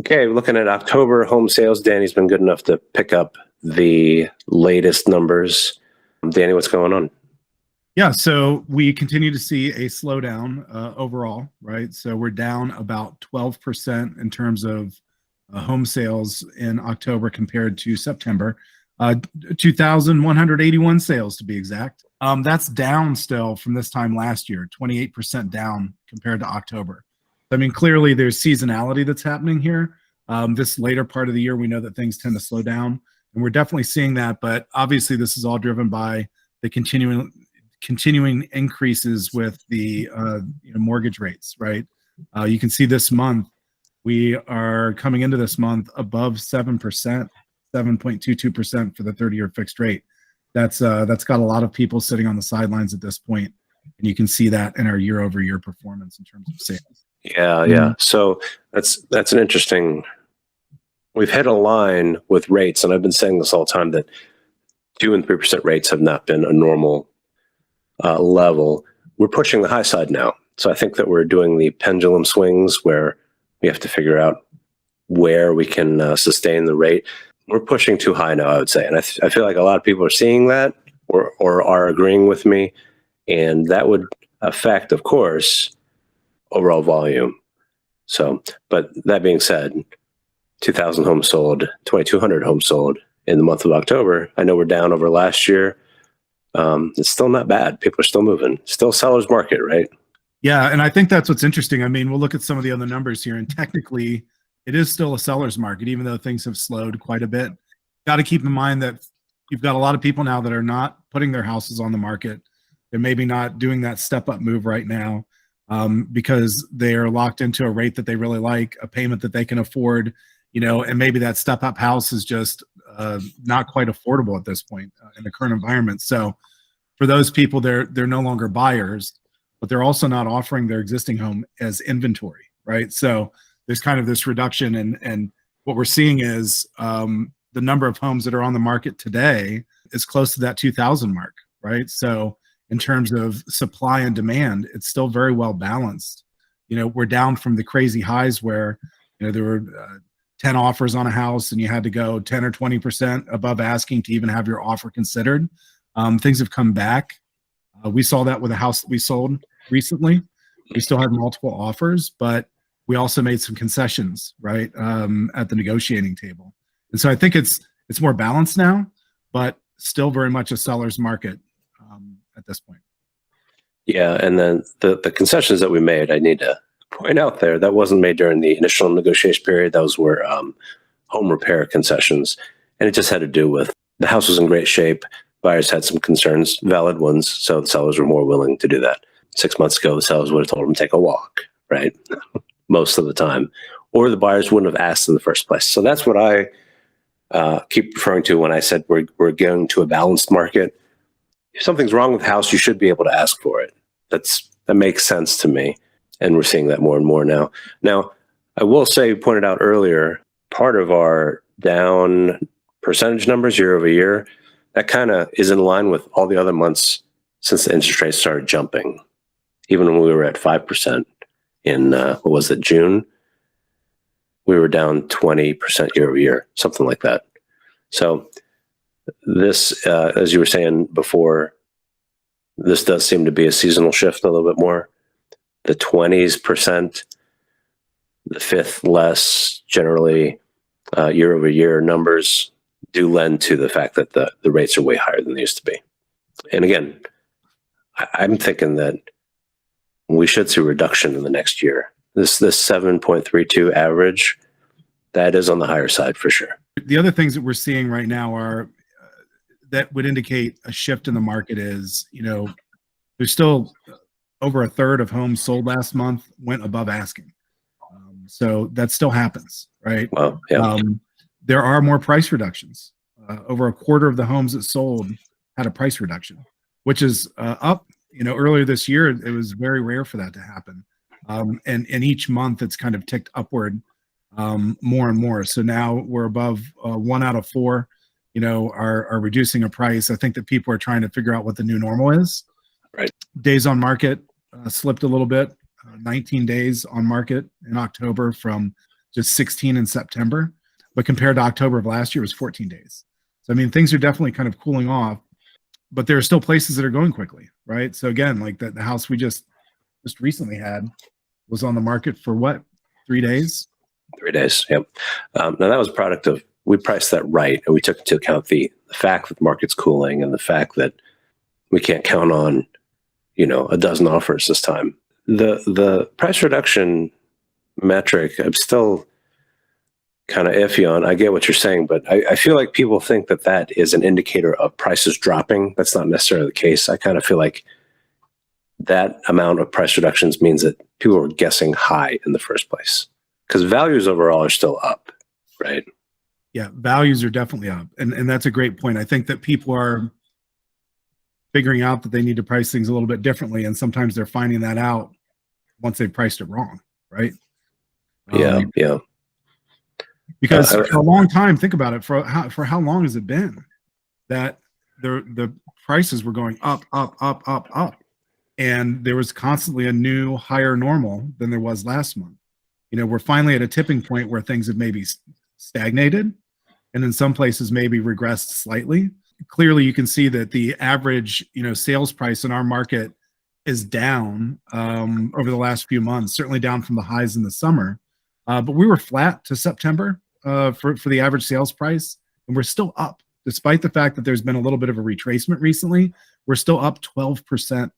Okay, looking at October home sales, Danny's been good enough to pick up the latest numbers. Danny, what's going on? Yeah, so we continue to see a slowdown overall, right? So we're down about 12% in terms of home sales in October compared to September. 2,181 sales to be exact. That's down still from this time last year, 28% down compared to October. I mean, clearly there's seasonality that's happening here. This later part of the year, we know that things tend to slow down, and we're definitely seeing that. But obviously, this is all driven by the continuing increases with the mortgage rates, right? You can see this month we are coming into this month above 7%, 7.22% for the 30-year fixed rate. That's got a lot of people sitting on the sidelines at this point, and you can see that in our year-over-year performance in terms of sales. Yeah. So that's an interesting. We've hit a line with rates, and I've been saying this all the time that 2% and 3% rates have not been a normal level. We're pushing the high side now. So I think that we're doing the pendulum swings where we have to figure out where we can sustain the rate. We're pushing too high now, I would say. And I feel like a lot of people are seeing that or are agreeing with me. And that would affect, of course, overall volume. So, but that being said, 2,000 homes sold, 2,200 homes sold in the month of October. I know we're down over last year. It's still not bad. People are still moving. Still seller's market, right? Yeah, and I think that's what's interesting. I mean, we'll look at some of the other numbers here, and technically, it is still a seller's market, even though things have slowed quite a bit. Got to keep in mind that you've got a lot of people now that are not putting their houses on the market. They're maybe not doing that step-up move right now because they are locked into a rate that they really like, a payment that they can afford, and maybe that step-up house is just not quite affordable at this point in the current environment. So for those people, they're no longer buyers, but they're also not offering their existing home as inventory, right? So there's kind of this reduction, and what we're seeing is the number of homes that are on the market today is close to that 2,000 mark, right? So in terms of supply and demand, it's still very well balanced. We're down from the crazy highs where there were 10 offers on a house and you had to go 10 or 20% above asking to even have your offer considered. Things have come back. We saw that with a house that we sold recently. We still had multiple offers, but we also made some concessions, right, at the negotiating table. And so I think it's more balanced now, but still very much a seller's market at this point. Yeah, and then the concessions that we made, I need to point out there, that wasn't made during the initial negotiation period. Those were home repair concessions, and it just had to do with the house was in great shape. Buyers had some concerns, valid ones, so the sellers were more willing to do that. 6 months ago, the sellers would have told them to take a walk, right? Most of the time, or the buyers wouldn't have asked in the first place. So that's what I keep referring to when I said we're going to a balanced market. If something's wrong with the house, you should be able to ask for it. That makes sense to me, and we're seeing that more and more now. Now, I will say, you pointed out earlier, part of our down percentage numbers year over year, that kind of is in line with all the other months since the interest rates started jumping. Even when we were at 5% in, what was it, June, we were down 20% year over year, something like that. So this, as you were saying before, this does seem to be a seasonal shift a little bit more. The 20%, the fifth less generally year over year numbers do lend to the fact that the rates are way higher than they used to be. And again, I'm thinking that we should see a reduction in the next year. This 7.32 average, that is on the higher side for sure. The other things that we're seeing right now are that would indicate a shift in the market is, there's still over a third of homes sold last month went above asking. So that still happens, right? Well, yeah. There are more price reductions. Over a quarter of the homes that sold had a price reduction, which is up. Earlier this year, it was very rare for that to happen. And each month it's kind of ticked upward more and more. So now we're above 1 out of 4, are reducing a price. I think that people are trying to figure out what the new normal is. Right. Days on market slipped a little bit, 19 days on market in October from just 16 in September, but compared to October of last year, it was 14 days. So, I mean, things are definitely kind of cooling off, but there are still places that are going quickly, right? So again, like the house we just recently had was on the market for what, 3 days? 3 days. Yep. Now that was a product of, we priced that right, and we took into account the fact that the market's cooling and the fact that we can't count on, a dozen offers this time. The price reduction metric, I'm still kind of iffy on. I get what you're saying, but I feel like people think that that is an indicator of prices dropping. That's not necessarily the case. I kind of feel like that amount of price reductions means that people are guessing high in the first place, because values overall are still up, right? Yeah, values are definitely up. And that's a great point. I think that people are figuring out that they need to price things a little bit differently. And sometimes they're finding that out once they've priced it wrong, right? Yeah. Because for a long time, think about it, for how long has it been that the prices were going up, up, up, up, up, and there was constantly a new higher normal than there was last month. We're finally at a tipping point where things have maybe stagnated, and in some places maybe regressed slightly. Clearly, you can see that the average sales price in our market is down over the last few months, certainly down from the highs in the summer. But we were flat to September for the average sales price, and we're still up. Despite the fact that there's been a little bit of a retracement recently, we're still up 12%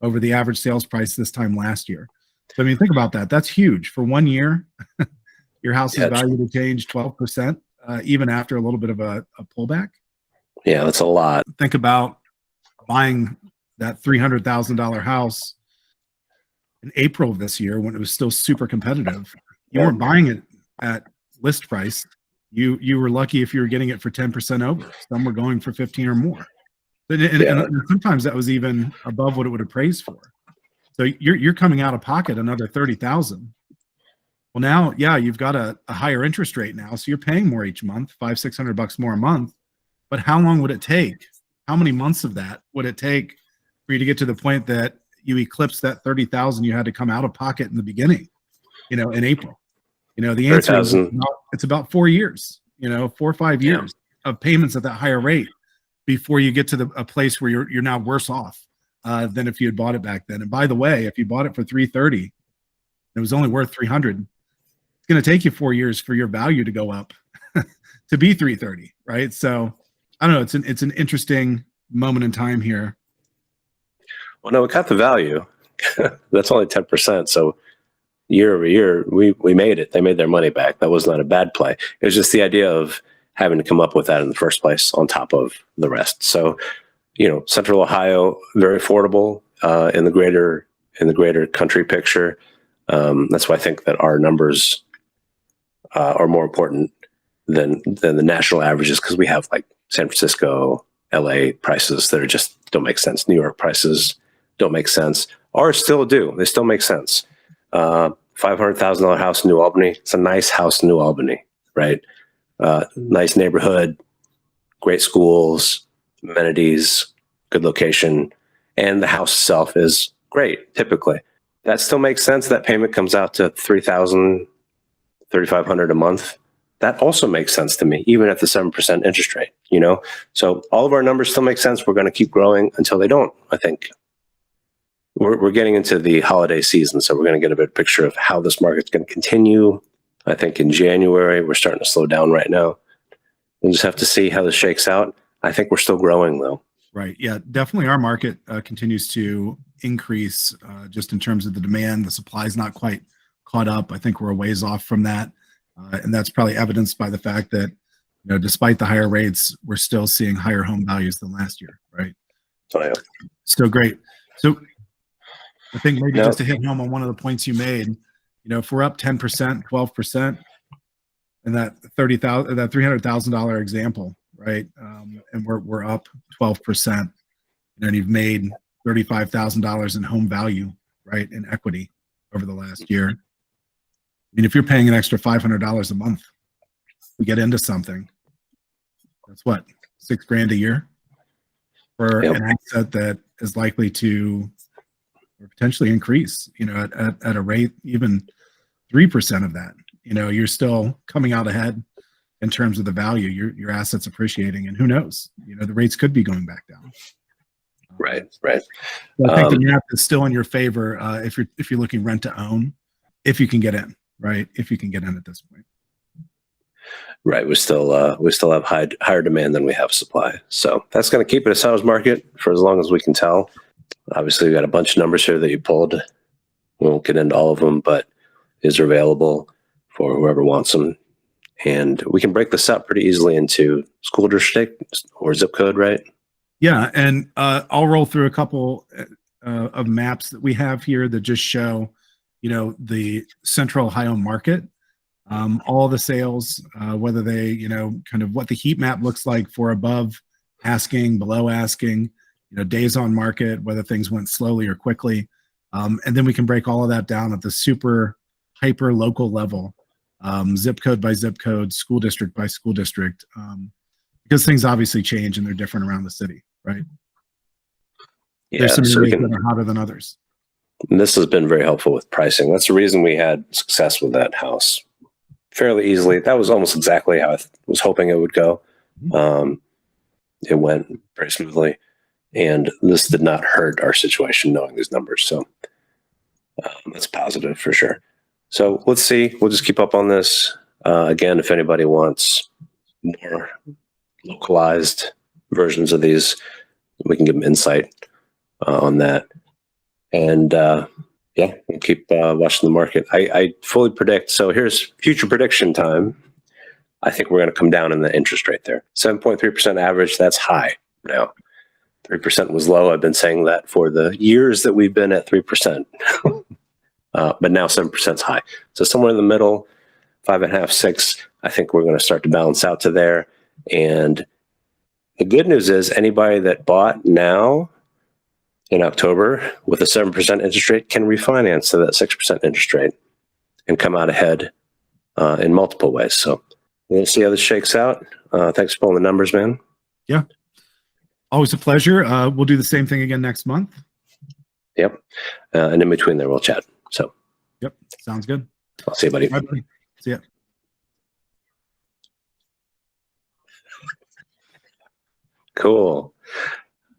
over the average sales price this time last year. So, I mean, think about that. That's huge. For 1 year, your house's value to change 12%, even after a little bit of a pullback. Yeah, that's a lot. Think about buying that $300,000 house in April of this year when it was still super competitive. You weren't buying it at list price. You were lucky if you were getting it for 10% over. Some were going for 15 or more. And sometimes that was even above what it would appraise for. So you're coming out of pocket another $30,000. Well, now, you've got a higher interest rate now, so you're paying more each month, $500-600 more a month. But how long would it take? How many months of that would it take for you to get to the point that you eclipse that 30,000 you had to come out of pocket in the beginning, in April? The answer is it's about 4 years, 4 or 5 years of payments at that higher rate before you get to a place where you're now worse off than if you had bought it back then. And by the way, if you bought it for $330, it was only worth $300. It's going to take you 4 years for your value to go up to be $330, right? So I don't know. It's an interesting moment in time here. Well, no, we got the value. That's only 10%. So year over year, we made it. They made their money back. That was not a bad play. It was just the idea of having to come up with that in the first place on top of the rest. So, Central Ohio, very affordable in the greater country picture. That's why I think that our numbers are more important than the national averages, because we have like San Francisco, LA prices that are just don't make sense. New York prices don't make sense. Ours still do. They still make sense. $500,000 house in New Albany. It's a nice house in New Albany, right? Nice neighborhood, great schools, amenities, good location, and the house itself is great. Typically, that still makes sense. That payment comes out to $3,000, $3,500 a month. That also makes sense to me, even at the 7% interest rate. So all of our numbers still make sense. We're going to keep growing until they don't. I think we're getting into the holiday season, so we're going to get a better picture of how this market's going to continue. I think in January, we're starting to slow down right now. We'll just have to see how this shakes out. I think we're still growing, though. Right. Yeah, definitely our market continues to increase just in terms of the demand. The supply is not quite caught up. I think we're a ways off from that. And that's probably evidenced by the fact that, despite the higher rates, we're still seeing higher home values than last year, right? Still great. So I think maybe just to hit home on one of the points you made, if we're up 10%, 12%, and that $300,000 example, right? And we're up 12%, and you've made $35,000 in home value, right, in equity over the last year. I mean, if you're paying an extra $500 a month, we get into something. That's what, $6,000 a year for an asset that is likely to or potentially increase, at a rate even 3% of that, you're still coming out ahead in terms of the value. Your assets appreciating, and who knows, the rates could be going back down. Right. So I think the math is still in your favor if you're looking rent to own, if you can get in, right? If you can get in at this point. Right. We still have higher demand than we have supply. So that's going to keep it a seller's market for as long as we can tell. Obviously, we got a bunch of numbers here that you pulled. We won't get into all of them, but is available for whoever wants them. And we can break this up pretty easily into school district or zip code, right? Yeah, and I'll roll through a couple of maps that we have here that just show, the Central Ohio market, all the sales, whether they, kind of what the heat map looks like for above asking, below asking, days on market, whether things went slowly or quickly. And then we can break all of that down at the super hyper local level, zip code by zip code, school district by school district, because things obviously change and they're different around the city, right? Yeah, There's some so areas that are hotter than others. this has been very helpful with pricing. That's the reason we had success with that house fairly easily. That was almost exactly how I was hoping it would go. It went very smoothly, and this did not hurt our situation knowing these numbers. So that's positive for sure. So let's see. We'll just keep up on this. Again, if anybody wants more localized versions of these, we can give them insight on that. And yeah, we'll keep watching the market. I fully predict. So here's future prediction time. I think we're going to come down in the interest rate there. 7.3% average. That's high now. 3% was low. I've been saying that for the years that we've been at 3%. But now 7% is high. So somewhere in the middle, 5.5, 6, I think we're going to start to balance out to there. And the good news is anybody that bought now in October with a 7% interest rate can refinance to that 6% interest rate and come out ahead in multiple ways. So we'll see how this shakes out. Thanks for pulling the numbers, man. Yeah. Always a pleasure. We'll do the same thing again next month. Yep. And in between there, we'll chat. So. Yep. Sounds good. I'll see you, buddy. Bye, buddy. See ya. Cool.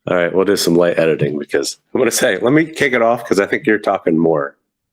All right. We'll do some light editing because I'm going to say, let me kick it off because I think you're talking more.